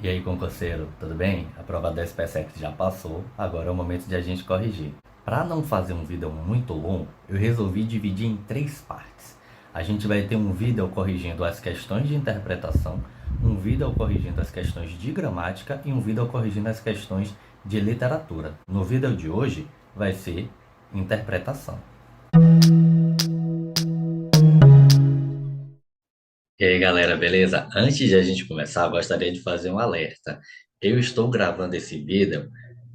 E aí, concurseiro, tudo bem? A prova da SpaceX já passou, agora é o momento de a gente corrigir. Para não fazer um vídeo muito longo, eu resolvi dividir em três partes. A gente vai ter um vídeo corrigindo as questões de interpretação, um vídeo corrigindo as questões de gramática e um vídeo corrigindo as questões de literatura. No vídeo de hoje vai ser interpretação. E aí, galera, beleza? Antes de a gente começar, eu gostaria de fazer um alerta. Eu estou gravando esse vídeo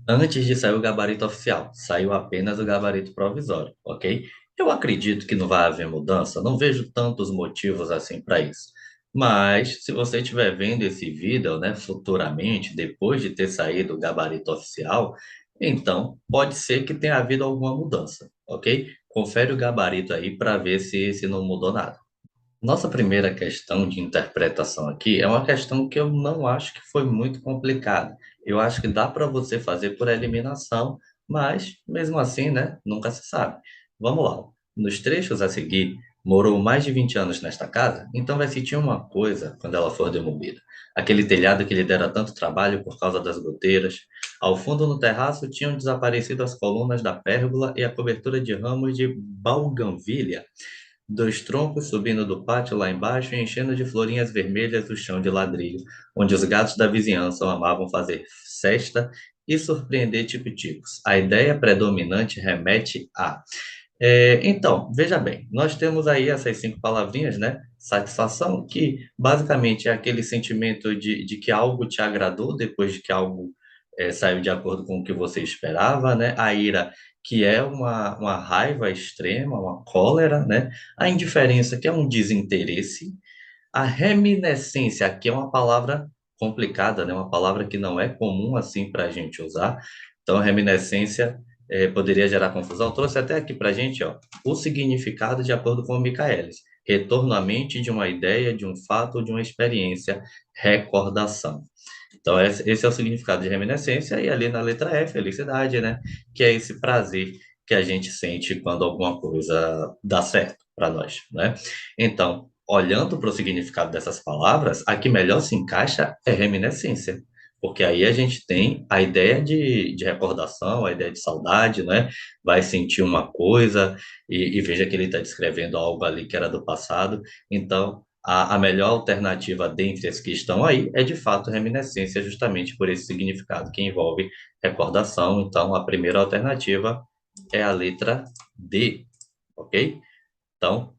antes de sair o gabarito oficial. Saiu apenas o gabarito provisório, ok? Eu acredito que não vai haver mudança, não vejo tantos motivos assim para isso. Mas, se você estiver vendo esse vídeo, né, futuramente, depois de ter saído o gabarito oficial, então pode ser que tenha havido alguma mudança, ok? Confere o gabarito aí para ver se não mudou nada. Nossa primeira questão de interpretação aqui é uma questão que eu não acho que foi muito complicada. Eu acho que dá para você fazer por eliminação, mas mesmo assim, né, nunca se sabe. Vamos lá. Nos trechos a seguir, morou mais de 20 anos nesta casa, então vai sentir uma coisa quando ela for demolida. Aquele telhado que lhe dera tanto trabalho por causa das goteiras. Ao fundo no terraço tinham desaparecido as colunas da pérgola e a cobertura de ramos de balgamvilha. Dois troncos subindo do pátio lá embaixo e enchendo de florinhas vermelhas o chão de ladrilho, onde os gatos da vizinhança amavam fazer cesta e surpreender tico-ticos. A ideia predominante remete a. Então, veja bem, nós temos aí essas cinco palavrinhas, né? Satisfação, que basicamente é aquele sentimento de que algo te agradou depois de que algo saiu de acordo com o que você esperava, né? A ira, que é uma raiva extrema, uma cólera, né? A indiferença, que é um desinteresse. A reminiscência, que é uma palavra complicada, né? Uma palavra que não é comum assim para a gente usar. Então, reminiscência poderia gerar confusão. Eu trouxe até aqui para a gente, ó, o significado de acordo com o Michaelis. Retorno à mente de uma ideia, de um fato ou de uma experiência, recordação. Então, esse é o significado de reminiscência, e ali na letra E, felicidade, né? Que é esse prazer que a gente sente quando alguma coisa dá certo para nós, né? Então, olhando para o significado dessas palavras, a que melhor se encaixa é reminiscência, porque aí a gente tem a ideia de recordação, a ideia de saudade, né? Vai sentir uma coisa e veja que ele está descrevendo algo ali que era do passado, então a melhor alternativa dentre as que estão aí é de fato reminiscência, justamente por esse significado que envolve recordação. Então, a primeira alternativa é a letra D, ok? Então,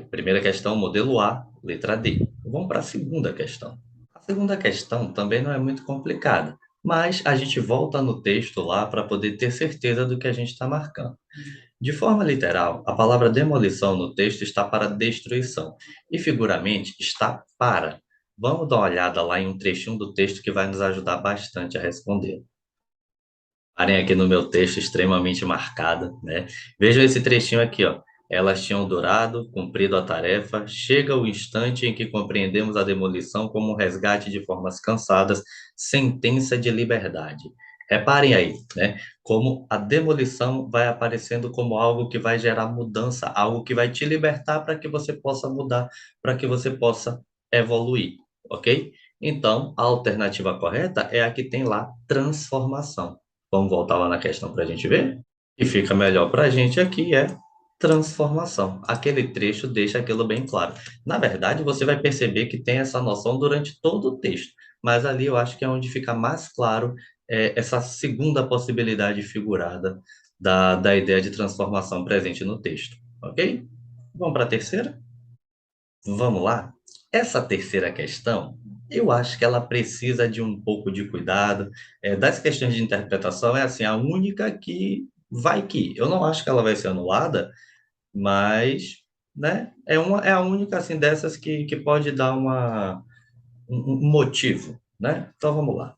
primeira questão, modelo A, letra D. Vamos para a segunda questão. A segunda questão também não é muito complicada, mas a gente volta no texto lá para poder ter certeza do que a gente está marcando. De forma literal, a palavra demolição no texto está para destruição e figuramente está para. Vamos dar uma olhada lá em um trechinho do texto que vai nos ajudar bastante a responder. Parem aqui no meu texto extremamente marcado, né? Vejam esse trechinho aqui, ó. Elas tinham durado, cumprido a tarefa. Chega o instante em que compreendemos a demolição como um resgate de formas cansadas, sentença de liberdade. Reparem aí, né? Como a demolição vai aparecendo como algo que vai gerar mudança, algo que vai te libertar para que você possa mudar, para que você possa evoluir, ok? Então, a alternativa correta é a que tem lá transformação. Vamos voltar lá na questão para a gente ver? E fica melhor para a gente aqui é transformação. Aquele trecho deixa aquilo bem claro. Na verdade, você vai perceber que tem essa noção durante todo o texto, mas ali eu acho que é onde fica mais claro essa segunda possibilidade figurada da ideia de transformação presente no texto, ok? Vamos para a terceira? Vamos lá? Essa terceira questão, eu acho que ela precisa de um pouco de cuidado. Das questões de interpretação, é assim, a única que vai que. Eu não acho que ela vai ser anulada, mas, né, é a única, assim, dessas que pode dar um motivo, né? Então, vamos lá.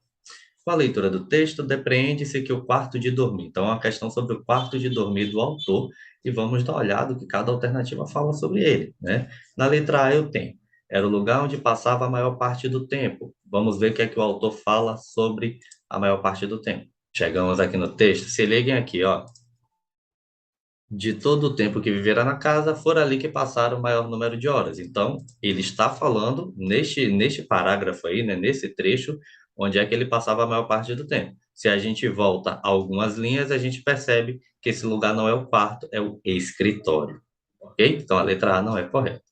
Com a leitura do texto, depreende-se que o quarto de dormir. Então, é uma questão sobre o quarto de dormir do autor, e vamos dar uma olhada o que cada alternativa fala sobre ele, né? Na letra A eu tenho, era o lugar onde passava a maior parte do tempo. Vamos ver o que é que o autor fala sobre a maior parte do tempo. Chegamos aqui no texto, se liguem aqui, ó. De todo o tempo que viveram na casa, foram ali que passaram o maior número de horas. Então, ele está falando neste parágrafo aí, né, nesse trecho, onde é que ele passava a maior parte do tempo. Se a gente volta algumas linhas, a gente percebe que esse lugar não é o quarto, é o escritório. Ok? Então, a letra A não é correta.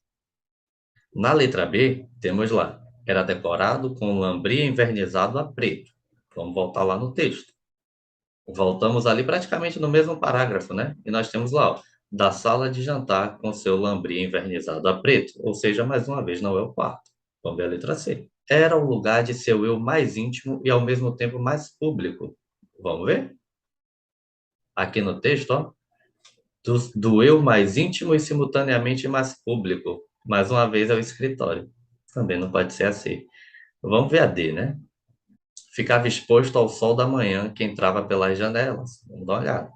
Na letra B, temos lá, era decorado com lambris envernizado a preto. Vamos voltar lá no texto. Voltamos ali praticamente no mesmo parágrafo, né? E nós temos lá, ó, da sala de jantar com seu lambris envernizado a preto, ou seja, mais uma vez, não é o quarto. Vamos ver a letra C. Era o lugar de seu eu mais íntimo e ao mesmo tempo mais público. Vamos ver? Aqui no texto, ó, do eu mais íntimo e simultaneamente mais público. Mais uma vez é o escritório. Também não pode ser assim. Vamos ver a D, né? Ficava exposto ao sol da manhã que entrava pelas janelas. Vamos dar uma olhada.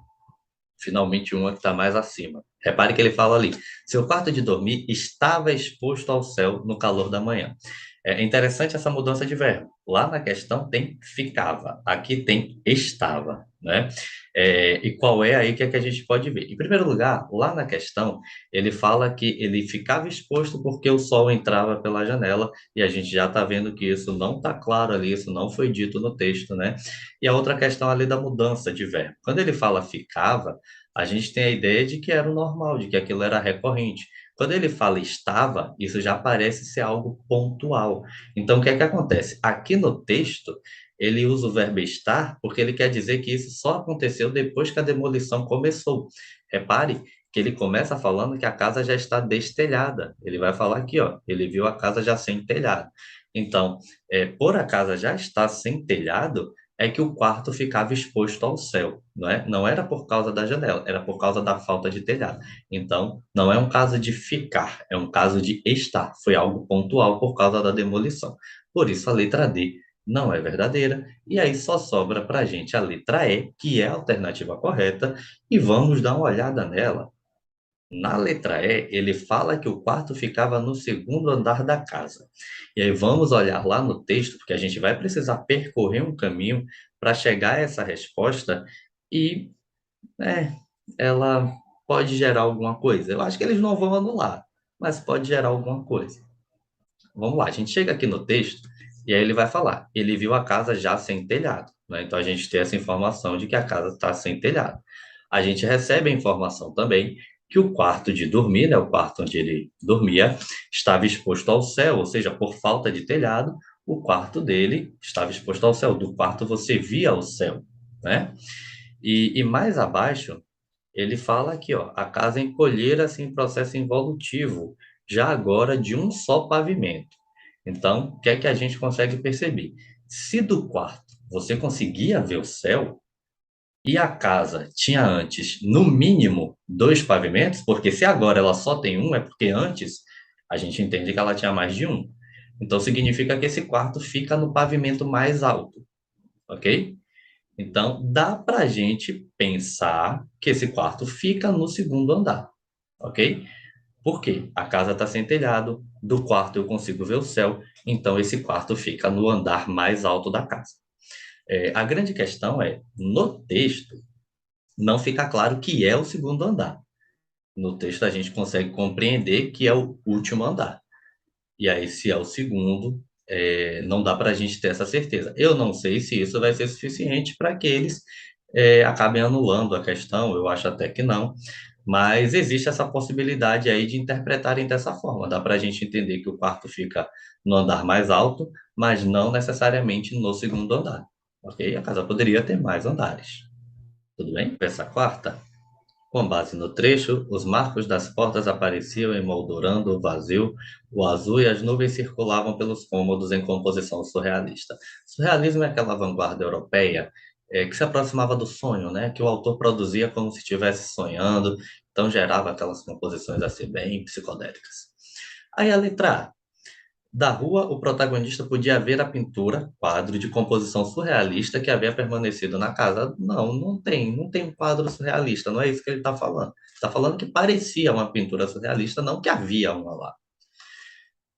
Finalmente uma que está mais acima. Repare que ele fala ali: seu quarto de dormir estava exposto ao céu no calor da manhã. É interessante essa mudança de verbo. Lá na questão tem ficava, aqui tem estava, né? E qual é aí que é que a gente pode ver? Em primeiro lugar, lá na questão, ele fala que ele ficava exposto porque o sol entrava pela janela, e a gente já está vendo que isso não está claro ali, isso não foi dito no texto, né? E a outra questão ali da mudança de verbo. Quando ele fala ficava, a gente tem a ideia de que era o normal, de que aquilo era recorrente. Quando ele fala estava, isso já parece ser algo pontual. Então, o que é que acontece? Aqui no texto, ele usa o verbo estar porque ele quer dizer que isso só aconteceu depois que a demolição começou. Repare que ele começa falando que a casa já está destelhada. Ele vai falar aqui, ó, ele viu a casa já sem telhado. Então, por a casa já estar sem telhado, é que o quarto ficava exposto ao céu, não é? Não era por causa da janela, era por causa da falta de telhado. Então, não é um caso de ficar, é um caso de estar. Foi algo pontual por causa da demolição. Por isso, a letra D não é verdadeira. E aí só sobra para a gente a letra E, que é a alternativa correta, e vamos dar uma olhada nela. Na letra E, ele fala que o quarto ficava no segundo andar da casa. E aí vamos olhar lá no texto, porque a gente vai precisar percorrer um caminho para chegar a essa resposta e, né, ela pode gerar alguma coisa. Eu acho que eles não vão anular, mas pode gerar alguma coisa. Vamos lá, a gente chega aqui no texto e aí ele vai falar, ele viu a casa já sem telhado, né? Então a gente tem essa informação de que a casa está sem telhado. A gente recebe a informação também que o quarto de dormir, né, o quarto onde ele dormia, estava exposto ao céu, ou seja, por falta de telhado, o quarto dele estava exposto ao céu. Do quarto você via o céu, né? E mais abaixo, ele fala aqui, ó, a casa encolhera-se em processo involutivo, já agora de um só pavimento. Então, o que é que a gente consegue perceber? Se do quarto você conseguia ver o céu, e a casa tinha antes, no mínimo, dois pavimentos, porque se agora ela só tem um, é porque antes a gente entende que ela tinha mais de um. Então, significa que esse quarto fica no pavimento mais alto, ok? Então, dá para a gente pensar que esse quarto fica no segundo andar, ok? Por quê? A casa está sem telhado, do quarto eu consigo ver o céu, então esse quarto fica no andar mais alto da casa. A grande questão é, no texto, não fica claro que é o segundo andar. No texto a gente consegue compreender que é o último andar. E aí, se é o segundo, não dá para a gente ter essa certeza. Eu não sei se isso vai ser suficiente para que eles acabem anulando a questão, eu acho até que não, mas existe essa possibilidade aí de interpretarem dessa forma. Dá para a gente entender que o quarto fica no andar mais alto, mas não necessariamente no segundo andar. Ok? A casa poderia ter mais andares. Tudo bem? Essa quarta. Com base no trecho, os marcos das portas apareciam emoldurando o vazio, o azul e as nuvens circulavam pelos cômodos em composição surrealista. Surrealismo é aquela vanguarda europeia que se aproximava do sonho, né? Que o autor produzia como se estivesse sonhando, então gerava aquelas composições assim bem psicodélicas. Aí a letra A. Da rua, o protagonista podia ver a pintura, quadro de composição surrealista que havia permanecido na casa. Não, não tem um quadro surrealista, não é isso que ele está falando. Está falando que parecia uma pintura surrealista, não que havia uma lá.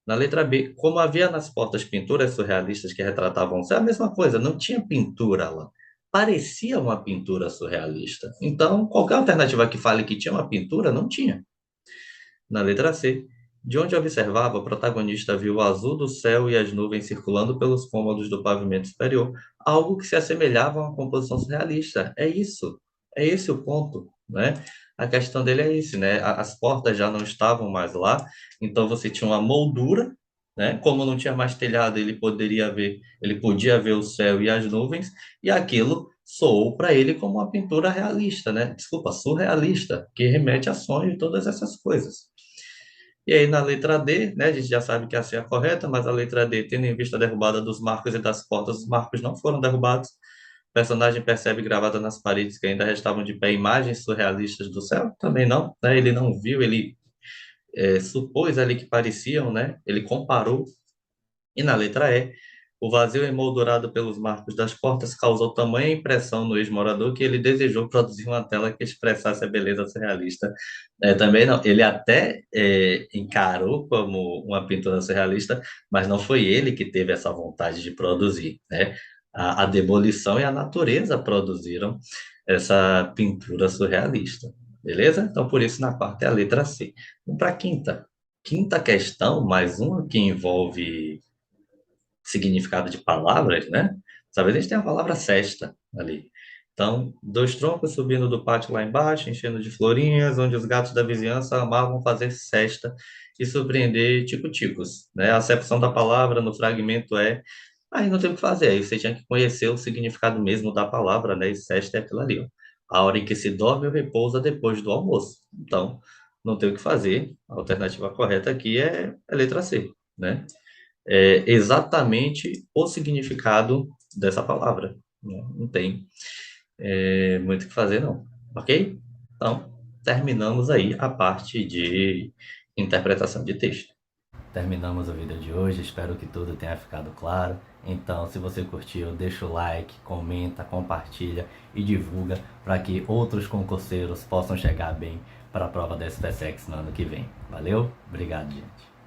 Na letra B, como havia nas portas pinturas surrealistas que retratavam, é a mesma coisa, não tinha pintura lá. parecia uma pintura surrealista. Então, qualquer alternativa que fale que tinha uma pintura, não tinha. Na letra C, de onde observava, o protagonista viu o azul do céu e as nuvens circulando pelos cômodos do pavimento superior, algo que se assemelhava a uma composição surrealista. É isso, é esse o ponto, né? A questão dele é isso, né? As portas já não estavam mais lá, então você tinha uma moldura, né? Como não tinha mais telhado, ele podia ver o céu e as nuvens, e aquilo soou para ele como uma pintura realista, né? Desculpa, surrealista, que remete a sonho e todas essas coisas. E aí, na letra D, né, a gente já sabe que essa é a correta, mas a letra D, tendo em vista a derrubada dos marcos e das portas, os marcos não foram derrubados. O personagem percebe gravada nas paredes que ainda restavam de pé imagens surrealistas do céu? Também não, né? Ele não viu, ele supôs ali que pareciam, né? Ele comparou. E na letra E, o vazio emoldurado pelos marcos das portas causou tamanha impressão no ex-morador que ele desejou produzir uma tela que expressasse a beleza surrealista. Também não, ele até encarou como uma pintura surrealista, mas não foi ele que teve essa vontade de produzir, né? A demolição e a natureza produziram essa pintura surrealista, beleza? Então, por isso, na quarta é a letra C. Vamos para a quinta. Quinta questão, mais uma que envolve significado de palavras, né? Dessa vez a gente tem a palavra cesta ali. Então, dois troncos subindo do pátio lá embaixo, enchendo de florinhas, onde os gatos da vizinhança amavam fazer cesta e surpreender tico-ticos, né? A acepção da palavra no fragmento é, aí não tem o que fazer, aí você tinha que conhecer o significado mesmo da palavra, né? E cesta é aquilo ali, ó. A hora em que se dorme ou repousa depois do almoço. Então, não tem o que fazer. A alternativa correta aqui é a letra C, né? Exatamente o significado dessa palavra. Né? Não tem muito o que fazer, não. Ok? Então, terminamos aí a parte de interpretação de texto. Terminamos o vídeo de hoje, espero que tudo tenha ficado claro. Então, se você curtiu, deixa o like, comenta, compartilha e divulga para que outros concurseiros possam chegar bem para a prova da SPSEX no ano que vem. Valeu? Obrigado, gente.